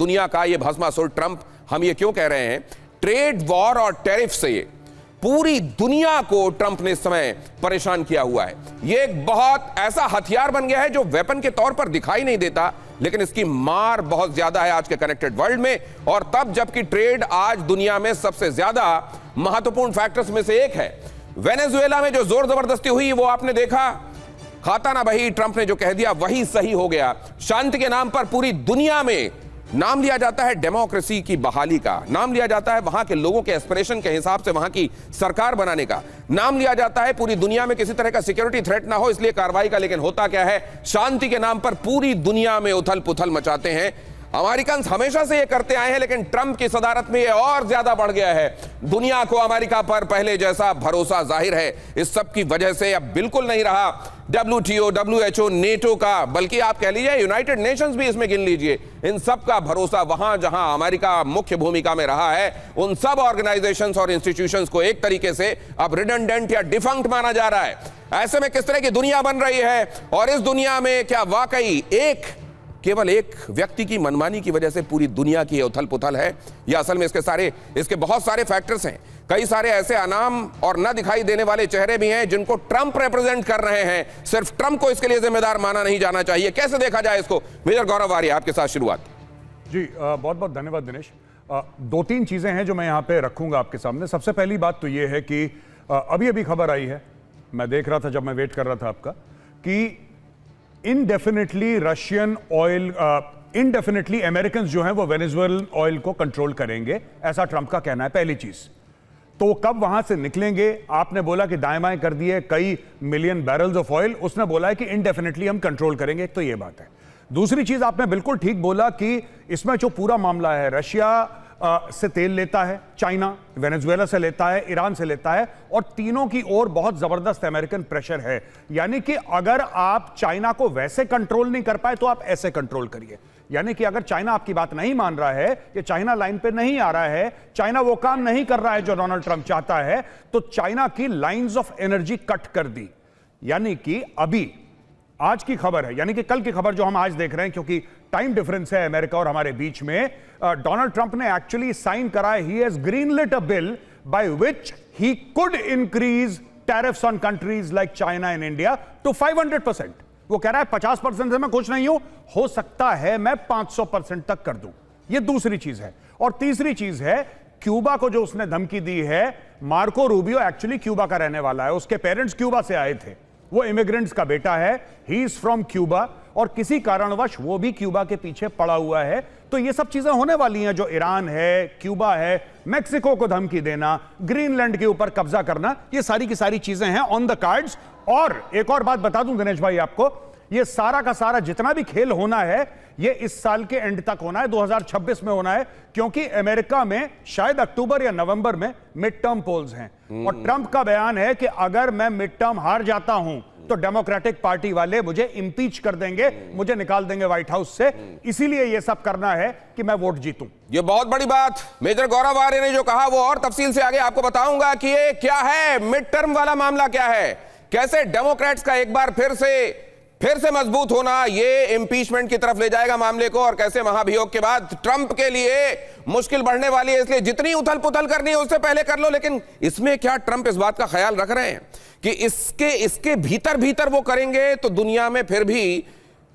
दुनिया का ये भस्मासुर ट्रंप। हम ये क्यों कह रहे हैं? ट्रेड वॉर और टैरिफ से पूरी दुनिया को ट्रंप ने इस समय परेशान किया हुआ है। ये एक बहुत ऐसा हथियार बन गया है जो वेपन के तौर पर दिखाई नहीं देता, लेकिन इसकी मार बहुत ज्यादा है आज के कनेक्टेड वर्ल्ड में। और तब जबकि ट्रेड आज दुनिया में सबसे ज्यादा महत्वपूर्ण फैक्टर्स में से एक है। वेनेजुएला में जो जोर जबरदस्ती हुई वो आपने देखा, खाता ना बही, ट्रंप ने जो कह दिया वही सही हो गया। शांति के नाम पर पूरी दुनिया में नाम लिया जाता है डेमोक्रेसी की बहाली का, नाम लिया जाता है वहां के लोगों के एस्पिरेशन के हिसाब से वहां की सरकार बनाने का, नाम लिया जाता है पूरी दुनिया में किसी तरह का सिक्योरिटी थ्रेट ना हो इसलिए कार्रवाई का। लेकिन होता क्या है? शांति के नाम पर पूरी दुनिया में उथल पुथल मचाते हैं। अमेरिकन हमेशा से ये करते आए हैं, लेकिन ट्रंप की सदारत में ये और ज्यादा बढ़ गया है। दुनिया को अमेरिका पर पहले जैसा भरोसा जाहिर है इस सब की वजह से अब बिल्कुल नहीं रहा। WTO, WHO, नेटो का, बल्कि आप कह लीजिए यूनाइटेड नेशंस भी इसमें गिन लीजिए, इन सब का भरोसा वहां जहां अमेरिका मुख्य भूमिका में रहा है उन सब ऑर्गेनाइजेशंस और इंस्टीट्यूशंस को एक तरीके से अब रिडंडेंट या डिफंक्ट माना जा रहा है। ऐसे में किस तरह की दुनिया बन रही है? और इस दुनिया में क्या वाकई केवल एक व्यक्ति की मनमानी की वजह से पूरी दुनिया की उथल पुथल है, या असल में इसके बहुत सारे फैक्टर्स हैं। कई सारे ऐसे अनाम और न दिखाई देने वाले चेहरे भी हैं जिनको ट्रंप रिप्रेजेंट कर रहे हैं। सिर्फ ट्रंप को इसके लिए जिम्मेदार माना नहीं जाना चाहिए। कैसे देखा जाए इसको? मेजर गौरव आर्य, आपके साथ शुरुआत। जी बहुत बहुत धन्यवाद दिनेश। दो तीन चीजें हैं जो मैं यहाँ पे रखूंगा आपके सामने। सबसे पहली बात तो ये है कि अभी अभी खबर आई है, मैं देख रहा था जब मैं वेट कर रहा था आपका, कि indefinitely Russian oil, indefinitely American जो हैं वो वेनेजुएलन ऑयल को कंट्रोल करेंगे, ऐसा ट्रंप का कहना है। पहली चीज तो वो कब वहां से निकलेंगे? आपने बोला कि दाएं बाएं कर दिए कई मिलियन बैरल्स ऑफ ऑयल, उसने बोला है कि इनडेफिनेटली हम कंट्रोल करेंगे, तो ये बात है। दूसरी चीज आपने बिल्कुल ठीक बोला कि इसमें जो पूरा मामला है, रशिया से तेल लेता है, चाइना वेनेजुएला से लेता है, ईरान से लेता है, और तीनों की ओर बहुत जबरदस्त अमेरिकन प्रेशर है। यानी कि अगर आप चाइना को वैसे कंट्रोल नहीं कर पाए तो आप ऐसे कंट्रोल करिए। यानी कि अगर चाइना आपकी बात नहीं मान रहा है, ये चाइना लाइन पे नहीं आ रहा है, चाइना वो काम नहीं कर रहा है जो डोनाल्ड ट्रंप चाहता है, तो चाइना की लाइंस ऑफ एनर्जी कट कर दी। यानी कि अभी आज की खबर है, यानी कि कल की खबर जो हम आज देख रहे हैं, क्योंकि टाइम डिफरेंस है अमेरिका और हमारे बीच में, डोनाल्ड ट्रंप ने एक्चुअली साइन करा है, he has greenlit a bill by which he could increase tariffs on countries like China and India to 500%। वो कह रहा है 50% से मैं खुश नहीं हूं, हो सकता है मैं 500% तक कर दूं। ये दूसरी चीज है। और तीसरी चीज है, क्यूबा को जो उसने धमकी दी है, मार्को रूबियो एक्चुअली क्यूबा का रहने वाला है, उसके पेरेंट्स क्यूबा से आए थे, वो इमिग्रेंट्स का बेटा है, ही इज फ्रॉम क्यूबा, और किसी कारणवश वो भी क्यूबा के पीछे पड़ा हुआ है। तो ये सब चीजें होने वाली हैं, जो ईरान है, क्यूबा है, मेक्सिको को धमकी देना, ग्रीनलैंड के ऊपर कब्जा करना, ये सारी की सारी चीजें हैं ऑन द कार्ड्स। और एक और बात बता दूं दिनेश भाई आपको, ये सारा का सारा जितना भी खेल होना है ये इस साल के एंड तक होना है, 2026 में होना है, क्योंकि अमेरिका में शायद अक्टूबर या नवंबर में मिड टर्म पोल्स हैं। और ट्रंप का बयान है कि अगर मैं मिड टर्म हार जाता हूं तो डेमोक्रेटिक पार्टी वाले मुझे इंपीच कर देंगे, मुझे निकाल देंगे व्हाइट हाउस से, इसीलिए यह सब करना है कि मैं वोट जीतूं। ये बहुत बड़ी बात मेजर गौरव आर्य ने जो कहा वो और तफसील से आगे आपको बताऊंगा कि ये क्या है, मिड टर्म वाला मामला क्या है, कैसे डेमोक्रेट्स का एक बार फिर से मजबूत होना ये इंपीचमेंट की तरफ ले जाएगा मामले को, और कैसे महाभियोग के बाद ट्रंप के लिए मुश्किल बढ़ने वाली है। इसलिए जितनी उथल पुथल करनी है उससे पहले कर लो। लेकिन इसमें क्या ट्रंप इस बात का ख्याल रख रहे हैं कि इसके भीतर वो करेंगे तो दुनिया में फिर भी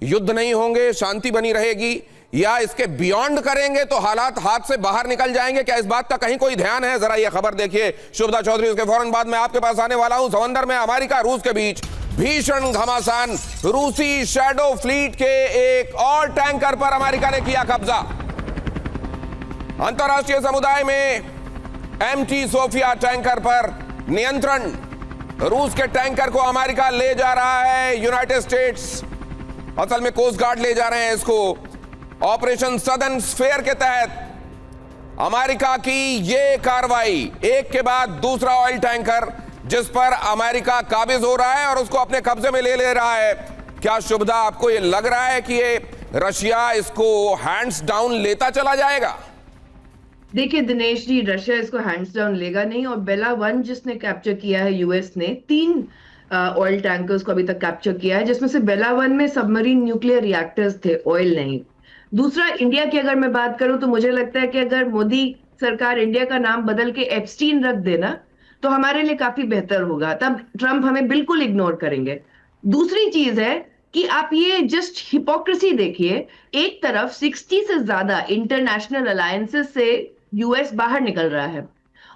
युद्ध नहीं होंगे, शांति बनी रहेगी, या इसके बियॉन्ड करेंगे तो हालात हाथ से बाहर निकल जाएंगे? क्या इस बात का कहीं कोई ध्यान है? जरा ये खबर देखिए शुभदा चौधरी, उसके फौरन बाद मैं आपके पास आने वाला हूं। समंदर में अमेरिका रूस के बीच भीषण घमासान, रूसी शैडो फ्लीट के एक और टैंकर पर अमेरिका ने किया कब्जा। अंतरराष्ट्रीय समुदाय में MT सोफिया टैंकर पर नियंत्रण, रूस के टैंकर को अमेरिका ले जा रहा है, यूनाइटेड स्टेट्स, असल में कोस्ट गार्ड ले जा रहे हैं इसको। ऑपरेशन सदर्न स्फीयर के तहत अमेरिका की यह कार्रवाई, एक के बाद दूसरा ऑयल टैंकर जिस पर अमेरिका काबिज हो रहा है और उसको अपने कब्जे में ले रहा है। क्या शुभदा आपको यह लग रहा है कि ये रशिया इसको हैंड्स डाउन लेता चला जाएगा? देखिए दिनेश जी, रशिया इसको हैंड्स डाउन लेगा नहीं, और बेला 1 जिसने कैप्चर किया है यूएस ने, 3 ऑयल टैंकर्स को अभी तक कैप्चर किया है, जिसमें से बेला 1 में सबमरीन न्यूक्लियर रिएक्टर्स थे, ऑयल नहीं। दूसरा, इंडिया की अगर मैं बात करूं तो मुझे लगता है कि अगर मोदी सरकार इंडिया का नाम बदल के एप्स्टीन रख देना तो हमारे लिए काफी बेहतर होगा, तब ट्रंप हमें बिल्कुल इग्नोर करेंगे। दूसरी चीज है कि आप ये जस्ट हिपोक्रेसी देखिए, एक तरफ 60 से ज्यादा इंटरनेशनल अलायंसेस से यूएस बाहर निकल रहा है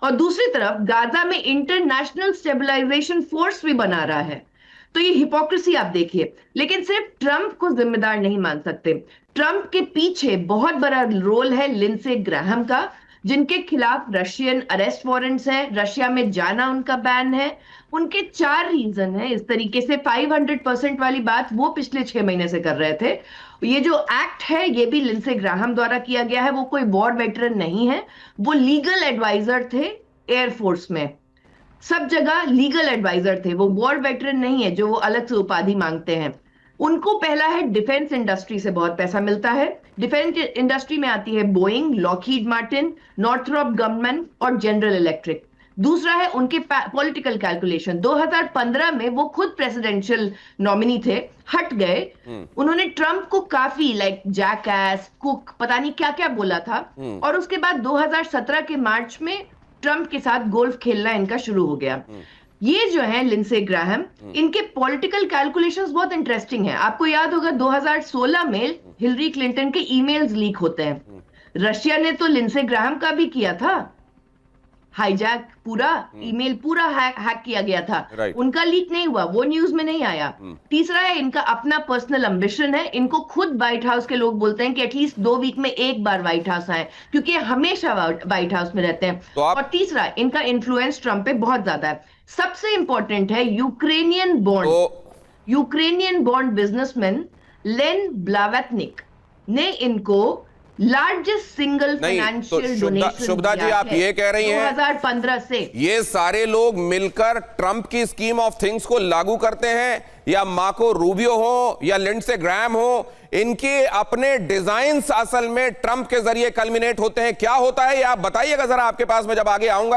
और दूसरी तरफ गाजा में इंटरनेशनल स्टेबलाइजेशन फोर्स भी बना रहा है। तो ये हिपोक्रेसी आप देखिए, लेकिन सिर्फ ट्रंप को जिम्मेदार नहीं मान सकते। ट्रंप के पीछे बहुत बड़ा रोल है लिंडसे ग्राहम का, जिनके खिलाफ रशियन अरेस्ट वारंट्स हैं, रशिया में जाना उनका बैन है। उनके 4 रीजन है इस तरीके से। 500% वाली बात वो पिछले 6 महीने से कर रहे थे। ये जो एक्ट है ये भी लिंडसे ग्राहम द्वारा किया गया है। वो कोई वॉर वेटरन नहीं है, वो लीगल एडवाइजर थे एयरफोर्स में, सब जगह लीगल एडवाइजर थे। वो वॉर वेटरन नहीं है जो वो अलग से उपाधि मांगते हैं। उनको पहला है डिफेंस इंडस्ट्री से बहुत पैसा मिलता है। डिफेंस इंडस्ट्री में आती है Boeing, Lockheed Martin, Northrop government और जनरल इलेक्ट्रिक। दूसरा है उनके पॉलिटिकल कैलकुलेशन। 2015 में वो खुद प्रेसिडेंशियल नॉमिनी थे, हट गए। उन्होंने ट्रंप को काफी जैकएस, कुक, पता नहीं क्या क्या बोला था। और उसके बाद 2017 के मार्च में ट्रंप के साथ गोल्फ खेलना इनका शुरू हो गया। ये जो है लिंडसे ग्राहम, इनके पॉलिटिकल कैलकुलेशंस बहुत इंटरेस्टिंग है। आपको याद होगा 2016 में हिलरी क्लिंटन के ईमेल्स लीक होते हैं। रशिया ने तो लिंडसे ग्राहम का भी किया था हाईजैक, पूरा ईमेल पूरा हैक किया गया था। उनका लीक नहीं हुआ, वो न्यूज में नहीं आया। तीसरा है इनका अपना पर्सनल एम्बिशन है। इनको खुद व्हाइट हाउस के लोग बोलते हैं कि एटलीस्ट 2 वीक में एक बार व्हाइट हाउस आए, क्योंकि हमेशा व्हाइट हाउस में रहते हैं। तो और तीसरा, इनका इन्फ्लुएंस ट्रंप पे बहुत ज्यादा है। सबसे इंपॉर्टेंट है यूक्रेनियन बॉन्ड बिजनेसमैन लेन ब्लावेत्निक ने इनको largest single financial donation. Shubhada ji, आप ये कह रही हैं 2015 से ये सारे लोग मिलकर ट्रंप की स्कीम ऑफ थिंग्स को लागू करते हैं, या मार्को रूबियो हो या लिंडसे ग्राहम हो, इनके अपने डिजाइन असल में ट्रंप के जरिए कल्मिनेट होते हैं? क्या होता है ये आप बताइएगा जरा, आपके पास मैं जब आगे आऊंगा।